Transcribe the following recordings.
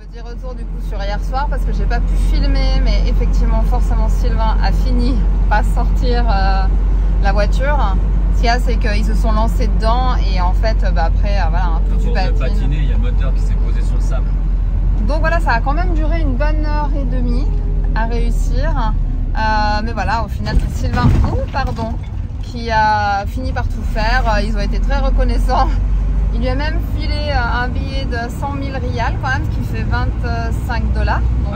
Petit retour du coup sur hier soir parce que j'ai pas pu filmer, mais effectivement forcément Sylvain a fini par sortir la voiture. Ce qu'il y a, c'est qu'ils se sont lancés dedans et en fait après voilà, un peu du patine. Patiner, il y a le moteur qui s'est posé sur le sable. Donc voilà, ça a quand même duré une bonne heure et demie à réussir. Mais voilà, au final c'est Sylvain qui a fini par tout faire. Ils ont été très reconnaissants. Il lui a même filé un billet de 100 000 rials quand même, ce qui fait 25 $. Donc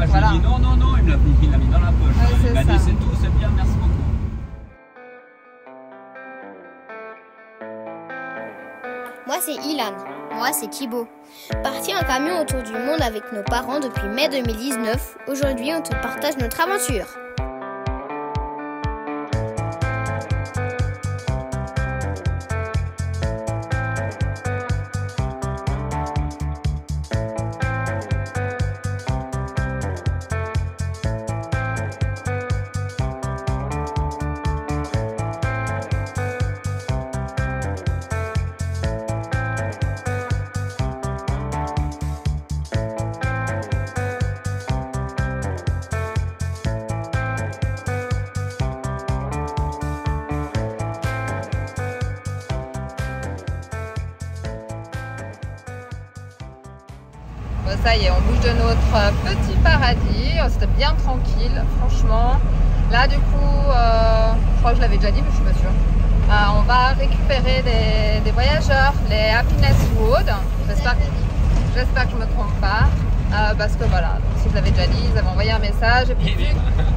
voilà. Je lui ai dit non, il l'a mis dans la poche. Ouais, il m'a dit c'est tout, c'est bien, merci beaucoup. Moi c'est Ilan. Moi c'est Thibaut. Parti en camion autour du monde avec nos parents depuis mai 2019, aujourd'hui on te partage notre aventure. Ça y est, on bouge de notre petit paradis. C'était bien tranquille, franchement. Là, du coup, je crois que je l'avais déjà dit, mais je suis pas sûre. On va récupérer des voyageurs, les Happiness Wood. J'espère que je me trompe pas. Parce que voilà, donc, si je l'avais déjà dit, ils avaient envoyé un message. Et puis, vu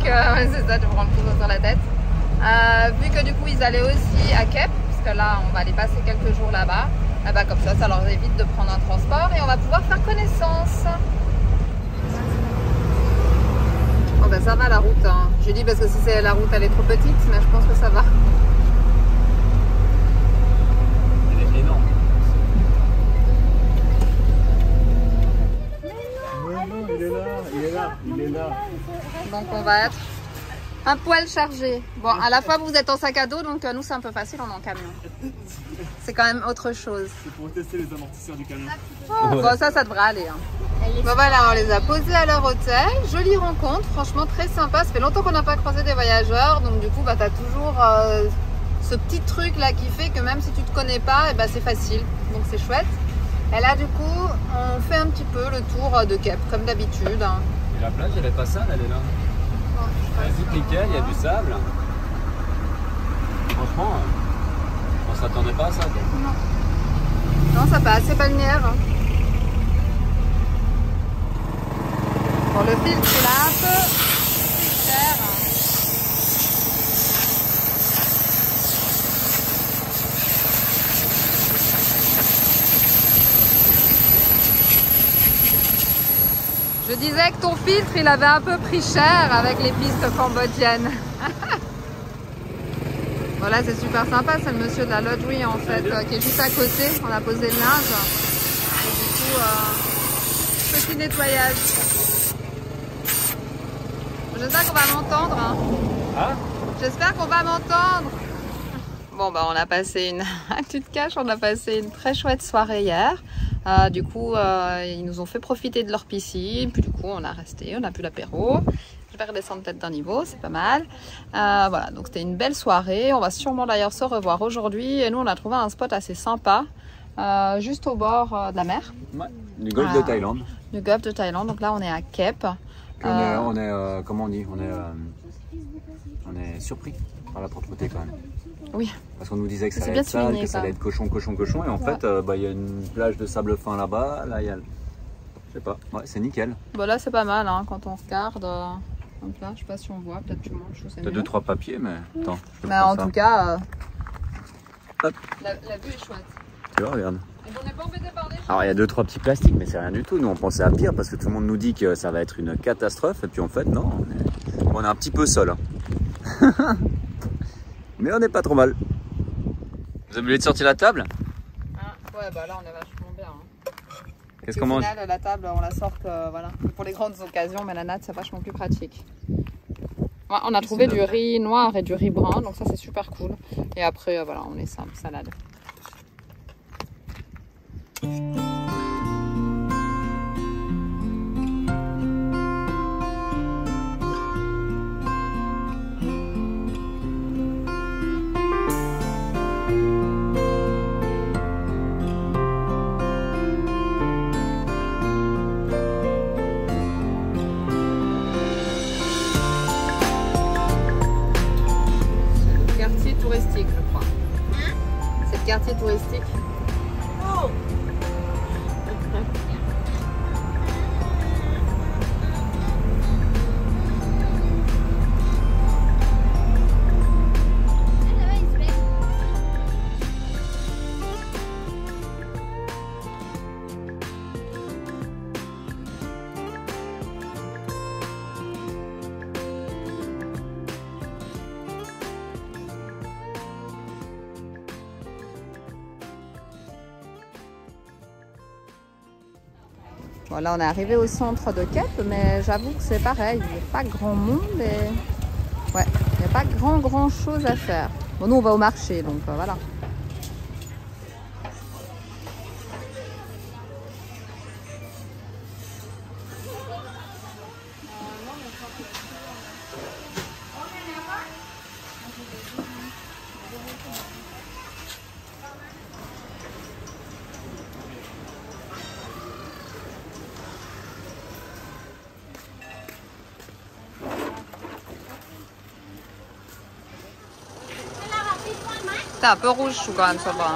que c'est ça, je me prends le couteau sur la tête. Vu que du coup, ils allaient aussi à Kep, parce que là, on va aller passer quelques jours là-bas. Ah bah comme ça leur évite de prendre un transport et on va pouvoir faire connaissance. Oh bah ça va la route, hein. Je dis parce que si c'est la route elle est trop petite, mais je pense que ça va. Elle est énorme. Non, il est là. Donc on va être un poil chargé. Bon, à la fois vous êtes en sac à dos, donc nous c'est un peu facile, on est en camion. C'est quand même autre chose. C'est pour tester les amortisseurs du camion. Oh, bon, ça devrait aller. Hein. Bon voilà, on les a posés à leur hôtel. Jolie rencontre, franchement très sympa. Ça fait longtemps qu'on n'a pas croisé des voyageurs, donc du coup bah, tu as toujours ce petit truc là qui fait que même si tu te connais pas, bah, c'est facile. Donc c'est chouette. Et là du coup, on fait un petit peu le tour de Kep, comme d'habitude. Et la plage, elle est pas sale, elle est là. Vas-y, nickel, il y a du sable. Franchement, on s'attendait pas à ça. Quoi. Non, ça fait assez balnéaire. Hein. Bon, le filtre, il a un peu plus cher. Je disais que ton filtre, il avait un peu pris cher avec les pistes cambodgiennes. Voilà, c'est super sympa, c'est le monsieur de la laundry en fait, qui est juste à côté. On a posé le linge. Et du coup, petit nettoyage. J'espère qu'on va m'entendre. Hein. Ah, j'espère qu'on va m'entendre. Bon, bah, on a passé une... tu te caches, on a passé une très chouette soirée hier. Du coup, ils nous ont fait profiter de leur piscine. Puis du coup, on a resté, on a pu l'apéro. Je vais redescendre peut-être d'un niveau, c'est pas mal. Voilà, donc c'était une belle soirée. On va sûrement d'ailleurs se revoir aujourd'hui. Et nous, on a trouvé un spot assez sympa, juste au bord de la mer. Ouais, du golfe de Thaïlande. Du golfe de Thaïlande. Donc là, on est à Kep. On est comment on dit, on est surpris par la propreté quand même. Oui. Parce qu'on nous disait que ça allait être sale, que ça allait être cochon. Et en fait, il y a une plage de sable fin là-bas. Là, il y a... Je sais pas. Ouais, c'est nickel. Bon, là, c'est pas mal hein, quand on regarde. Donc là, je sais pas si on voit. Peut-être tu manges. T'as 2-3 papiers, mais attends. Mais en tout cas, hop. La vue est chouette. Tu vois, regarde. Et on n'est pas embêté par des choses. Alors, il y a 2-3 petits plastiques, mais c'est rien du tout. Nous, on pensait à pire parce que tout le monde nous dit que ça va être une catastrophe. Et puis, en fait, non. On est un petit peu seul. Hein. Mais on n'est pas trop mal. Vous avez oublié de sortir la table? Ouais, bah là on est vachement bien. Hein. Qu'est-ce qu'on mange? Au final, la table, on la sort voilà, pour les grandes occasions, mais la natte c'est vachement plus pratique. Ouais, on a trouvé du riz noir et du riz brun, donc ça c'est super cool. Et après, voilà, on est simple, salade. touristique. Oh. Bon, là on est arrivé au centre de Kep, mais j'avoue que c'est pareil, il n'y a pas grand monde et ouais, il n'y a pas grand chose à faire. Bon, nous on va au marché, donc voilà. C'est un peu rouge chou quand même sur le bras.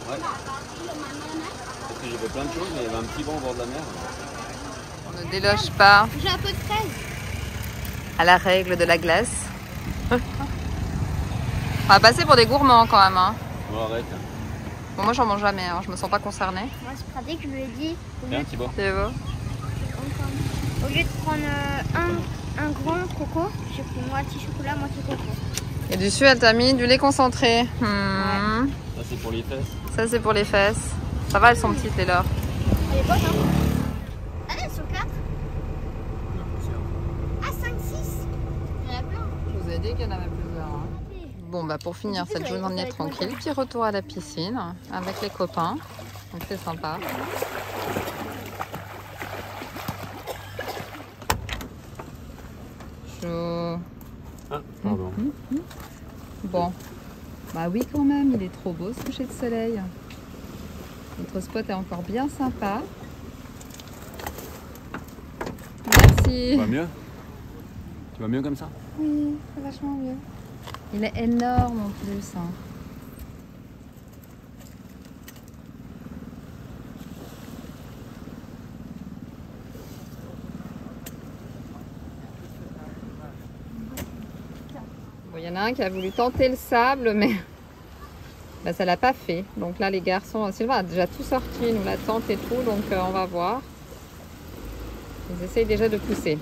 Ouais. Parce que j'ai fait plein de choses, mais il y avait un petit banc au bord de la mer. On ne déloge pas J'ai un peu de fraise. à la règle de la glace. On va passer pour des gourmands quand même. Hein. Bon, arrête. Bon, moi j'en mange jamais, hein. Je me sens pas concernée. Moi, c'est pratique, je lui ai dit. Tiens, Thibaut. C'est beau. Au lieu de prendre un grand coco, j'ai pris moitié chocolat, moitié coco. Et dessus, elle t'a mis du lait concentré. Ouais. Ça, c'est pour les fesses. Ça, c'est pour les fesses. Ça va, elles sont petites, les leurs. Elle est bonne, hein? Ah, elles sont 4. Ah, 5, 6. Il y en a plein. Je vous ai dit qu'il y en avait plusieurs. Hein. Bon, bah pour finir cette journée tranquille, petit retour à la piscine avec les copains. Donc c'est sympa. Chaud. Ah, pardon. Bon, bah oui quand même, il est trop beau ce coucher de soleil. Notre spot est encore bien sympa. Merci. Tu vas mieux? Tu vas mieux comme ça? Oui, c'est vachement mieux. Il est énorme en plus. Hein. Bon, il y en a un qui a voulu tenter le sable, mais bah, ça l'a pas fait. Donc là, les garçons, Sylvain a déjà tout sorti, il nous la tente et tout, donc on va voir. Ils essayent déjà de pousser.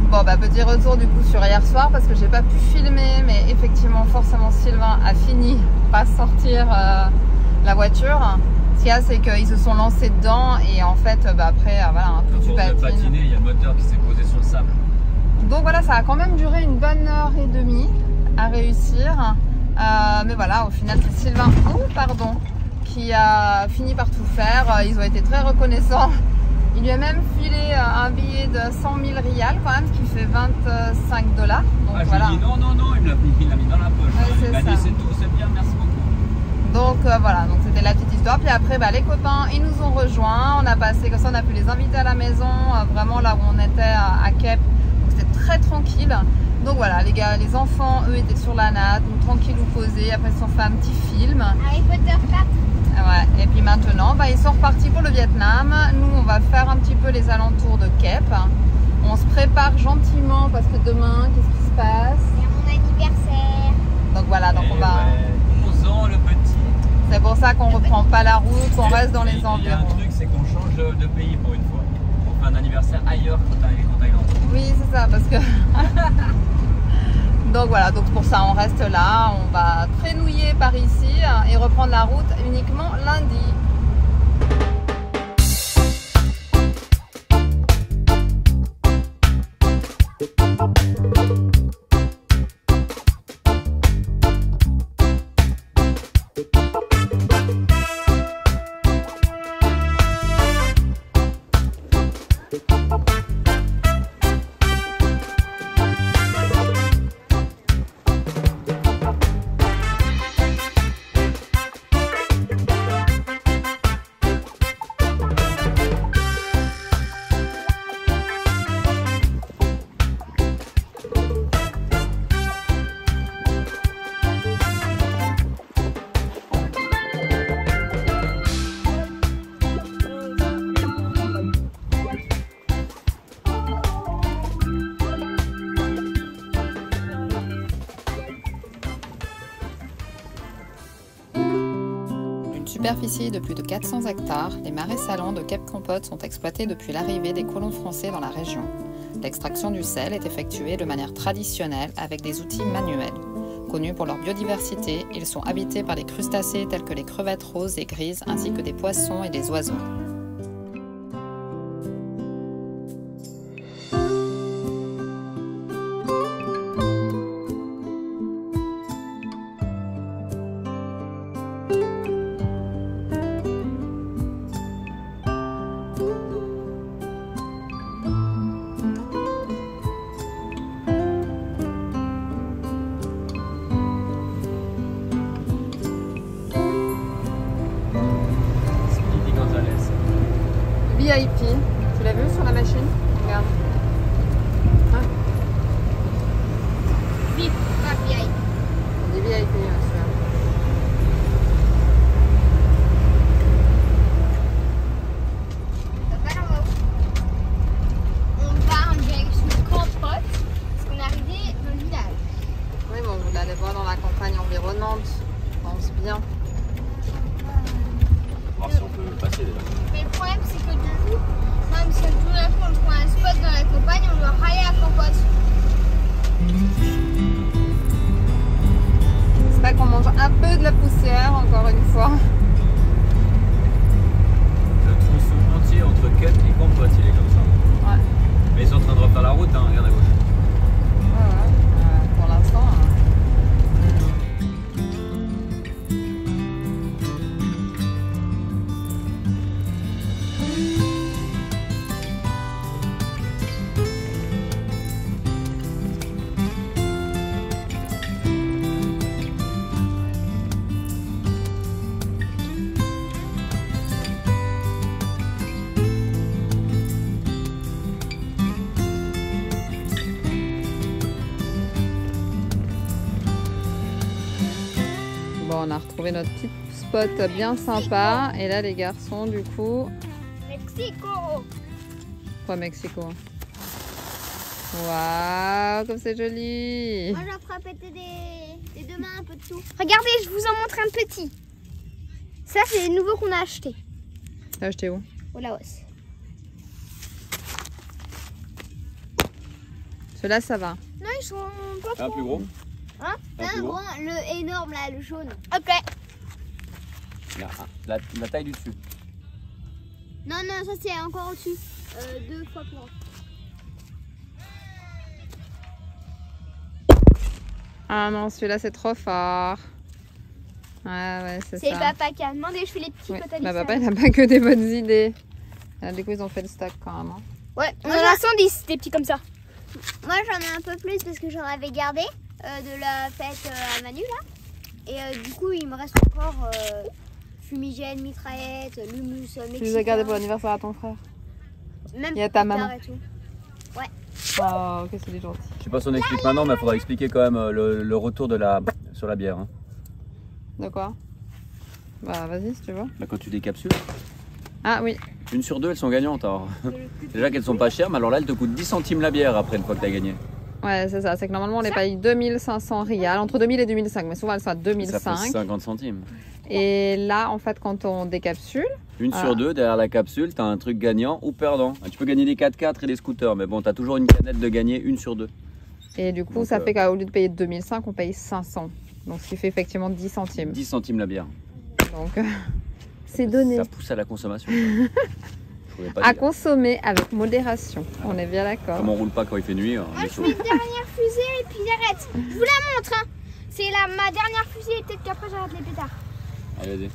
Bon bah petit retour du coup sur hier soir parce que j'ai pas pu filmer, mais effectivement forcément Sylvain a fini par sortir la voiture. Ce qu'il y a, c'est qu'ils se sont lancés dedans et en fait bah, après voilà un peu du patiner, il y a le moteur qui s'est posé sur le sable. Donc voilà, ça a quand même duré une bonne heure et demie à réussir. Mais voilà, au final c'est Sylvain qui a fini par tout faire. Ils ont été très reconnaissants. Il lui a même filé un billet de 100 000 rials quand même, ce qui fait 25 $. Donc voilà. Dit non, il me l'a mis dans la poche. Ouais, il m'a dit c'est tout, c'est bien, merci beaucoup. Donc voilà, donc c'était la petite histoire. Puis après, bah, les copains, ils nous ont rejoints. On a passé, comme ça, on a pu les inviter à la maison, vraiment là où on était à Kep. Donc c'était très tranquille. Donc voilà, les gars, les enfants, eux, étaient sur la natte, donc tranquilles ou posés. Après, ils se sont fait un petit film. Harry Potter 4. Ouais. Et puis maintenant, bah, ils sont repartis pour le Vietnam. Nous, on va faire un petit peu les alentours de Kep. On se prépare gentiment parce que demain, qu'est-ce qui se passe? C'est mon anniversaire. Donc voilà, donc on va... 11 ans le petit. C'est pour ça qu'on reprend pas la route, qu'on reste dans les environs. Il y a un truc, c'est qu'on change de pays pour une fois. un anniversaire ailleurs quand t'arrives en Thaïlande. Oui, c'est ça, parce que... Donc voilà, donc pour ça on reste là, on va traînouiller par ici et reprendre la route uniquement lundi. Superficie de plus de 400 hectares, les marais salants de Cape Compote sont exploités depuis l'arrivée des colons français dans la région. L'extraction du sel est effectuée de manière traditionnelle avec des outils manuels. Connus pour leur biodiversité, ils sont habités par des crustacés tels que les crevettes roses et grises ainsi que des poissons et des oiseaux. VIP, tu l'as vu sur la machine? Regarde. Hein? VIP, pas VIP. On dit VIP, monsieur. On va en direction Compote parce qu'on est arrivé dans le village. Oui, bon, vous allez voir dans la campagne environnante. Je pense bien. Voir si on peut passer déjà. Mais le problème, c'est que du coup, même si tout d'un coup on trouve un spot dans la campagne, on doit râler à Compote. C'est pas qu'on mange un peu de la poussière, encore une fois. Le tronçon entier entre Cape et Compote, il est comme ça. Ouais. Mais ils sont en train de refaire la route, hein, regarde à gauche. Pour l'instant. Bon, on a retrouvé notre petit spot bien sympa. Et là, les garçons, du coup, Mexico. quoi Mexico? Waouh, comme c'est joli! Moi, j'en ferai péter des deux mains un peu de tout. Regardez, je vous en montre un petit. Ça, c'est les nouveaux qu'on a achetés T'as acheté où? au Laos. Ceux-là, ça va. Non, ils sont pas Un plus gros? Hein? Un plus gros. Grand, le énorme là, le jaune. Ok. La taille du dessus. Non, non, ça c'est encore au-dessus. 2 fois plus grand. Ah non, celui-là, c'est trop fort. Ouais, c'est C'est ça. papa qui a demandé, je fais les petits Oui. quand t'as dit Bah, ça. papa, il n'a pas que des bonnes idées. Ah, du coup, ils ont fait le stock quand même. Hein. Ouais, on en a 110, des petits comme ça. Moi j'en ai un peu plus parce que j'en avais gardé de la fête à Manu là. Et du coup, il me reste encore fumigène, mitraillette, l'humus mexicain. Tu les as gardés pour l'anniversaire à ton frère? Même Il y a ta plus tard maman. et tout. Oh, ok, c'est des gentils. Je sais pas si on explique maintenant, mais il faudra expliquer quand même le retour sur la bière. Hein. De quoi? Bah, vas-y si tu veux. Bah, quand tu décapsules, Ah oui. 1 sur 2 elles sont gagnantes. Alors. Déjà qu'elles sont pas chères, mais alors là elles te coûtent 10 centimes la bière après une fois que tu as gagné. Ouais, c'est ça. C'est que normalement, on les paye 2500 rials, entre 2000 et 2005, mais souvent elles sont à Ça 2005. fait 50 centimes. Et là, en fait, quand on décapsule, Une Ah. sur deux, derrière la capsule, tu as un truc gagnant ou perdant. Tu peux gagner des 4x4 et des scooters, mais bon, tu as toujours une canette de gagner une sur deux. et du coup, Donc, ça fait qu'au lieu de payer 2005, on paye 500. Donc, ce qui fait effectivement 10 centimes. 10 centimes la bière. Donc, c'est donné. Ça pousse à la consommation. Je pourrais pas À dire. consommer avec modération. On est bien d'accord. Comme on roule pas quand il fait nuit, on Moi, est je chaud. fais une dernière fusée et puis j'arrête. Je vous la montre. Hein. C'est ma dernière fusée et peut-être qu'après j'arrête les pétards. Allez, vas-y.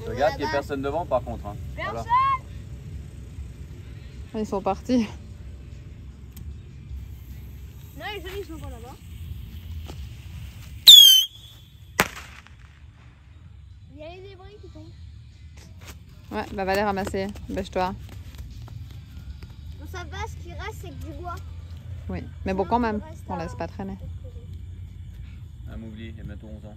Regarde qu'il n'y a personne devant par contre. Hein. Voilà. Ils sont partis. Non, les jeunes, ils sont pas là-bas. Il y a les débris qui tombent. Ouais, bah va les ramasser. Bêche-toi. Bon, ça va, ce qui reste, c'est que du bois. Oui. Mais bon, quand même, on laisse pas traîner. Un Mougli, il y a bientôt 11 ans.